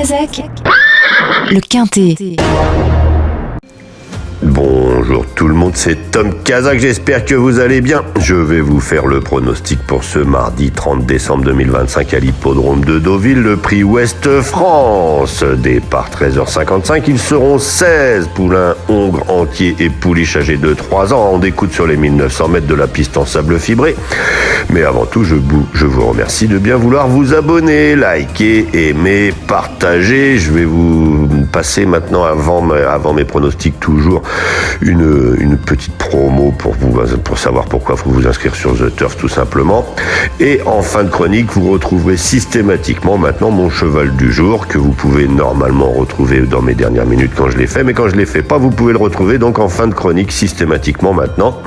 Kazakh, le Quintet. Bonjour tout le monde, c'est Tom Kazakh, j'espère que vous allez bien. Je vais vous faire le pronostic pour ce mardi 30 décembre 2025 à l'hippodrome de Deauville, le prix Ouest France. Départ 13h55, ils seront 16 poulains hongres entiers et pouliches âgés de 3 ans en découte sur les 1900 mètres de la piste en sable fibré. Mais avant tout, je vous remercie de bien vouloir vous abonner, liker, aimer, partager. Je vais vous passer maintenant, avant mes pronostics, toujours une petite promo pour savoir pourquoi il faut vous inscrire sur The Turf, tout simplement. Et en fin de chronique, vous retrouverez systématiquement maintenant mon cheval du jour, que vous pouvez normalement retrouver dans mes dernières minutes quand je l'ai fait, mais quand je l'ai fait pas, vous pouvez le retrouver donc en fin de chronique systématiquement maintenant.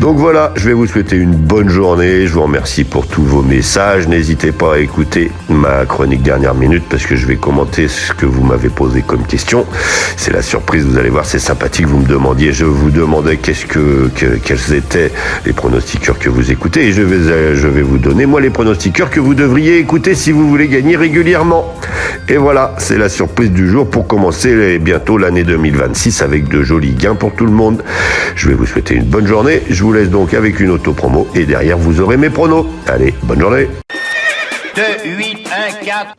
Donc voilà, je vais vous souhaiter une bonne journée, je vous remercie pour tous vos messages, n'hésitez pas à écouter ma chronique dernière minute parce que je vais commenter ce que vous m'avez posé comme question. C'est la surprise, vous allez voir, c'est sympathique, vous me demandiez, je vous demandais quels étaient les pronostiqueurs que vous écoutez et je vais vous donner moi les pronostiqueurs que vous devriez écouter si vous voulez gagner régulièrement. Et voilà, c'est la surprise du jour pour commencer bientôt l'année 2026 avec de jolis gains pour tout le monde. Je vais vous souhaiter une bonne journée, je vous laisse donc avec une auto-promo et derrière vous aurez mes pronos. Allez, bonne journée. 2, 8, 1, 4.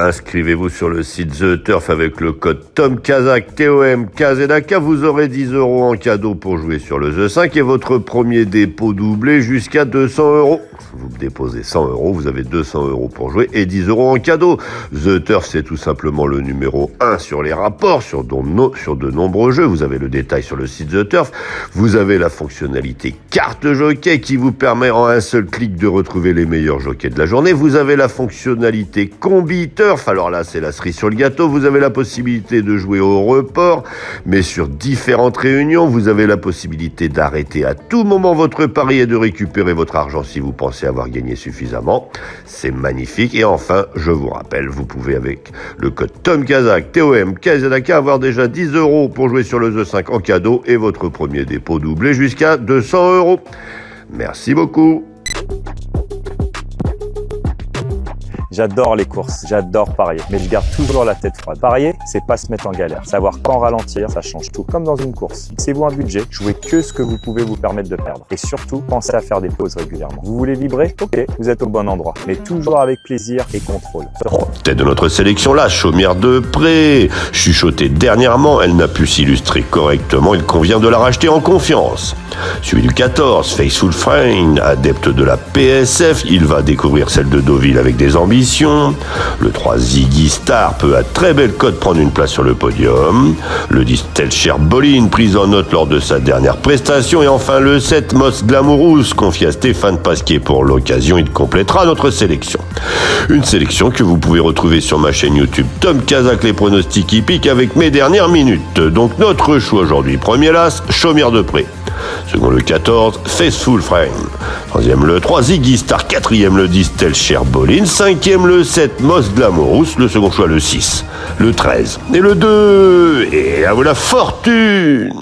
Inscrivez-vous sur le site The Turf avec le code Tom Kazakh, TOM KZK. Vous aurez 10 € en cadeau pour jouer sur le The 5 et votre premier dépôt doublé jusqu'à 200 €. Vous déposez 100 €, vous avez 200 € pour jouer et 10 € en cadeau. The Turf, c'est tout simplement le numéro 1 sur les rapports, sur de nombreux jeux. Vous avez le détail sur le site The Turf. Vous avez la fonctionnalité carte jockey qui vous permet en un seul clic de retrouver les meilleurs jockeys de la journée. Vous avez la fonctionnalité combi Turf. Alors là, c'est la cerise sur le gâteau. Vous avez la possibilité de jouer au report, mais sur différentes réunions. Vous avez la possibilité d'arrêter à tout moment votre pari et de récupérer votre argent si vous pensez avoir gagné suffisamment. C'est magnifique. Et enfin, je vous rappelle, vous pouvez avec le code Tom Kazakh, TOM KZK, avoir déjà 10 € pour jouer sur le The 5 en cadeau et votre premier dépôt doublé jusqu'à 200 €. Merci beaucoup. J'adore les courses, j'adore parier, mais je garde toujours la tête froide. Parier, c'est pas se mettre en galère. Savoir quand ralentir, ça change tout. Comme dans une course. Fixez-vous un budget, jouez que ce que vous pouvez vous permettre de perdre. Et surtout, pensez à faire des pauses régulièrement. Vous voulez vibrer? Ok, vous êtes au bon endroit. Mais toujours avec plaisir et contrôle. Tête de notre sélection, la Chaumière de Pré. Chuchotée dernièrement, elle n'a pu s'illustrer correctement. Il convient de la racheter en confiance. Celui du 14, Faithful Friend, adepte de la PSF, il va découvrir celle de Deauville avec des ambitions. Le 3, Ziggy Star, peut à très belle cote prendre une place sur le podium. Le 10, Telcher Bolin, prise en note lors de sa dernière prestation. Et enfin le 7, Most Glamourous, confié à Stéphane Pasquier pour l'occasion. Il complétera notre sélection. Une sélection que vous pouvez retrouver sur ma chaîne YouTube Tom Kazakh, les pronostics hippiques avec mes dernières minutes. Donc notre choix aujourd'hui, premier las, Chaumière de Pré. Second le 14, Faithful Friend. Troisième le 3, Ziggy Star. Quatrième le 10, Telcher Bolin. Cinquième le 7, Most Glamourous. Le second choix le 6, le 13 et le 2. Et à vous la fortune!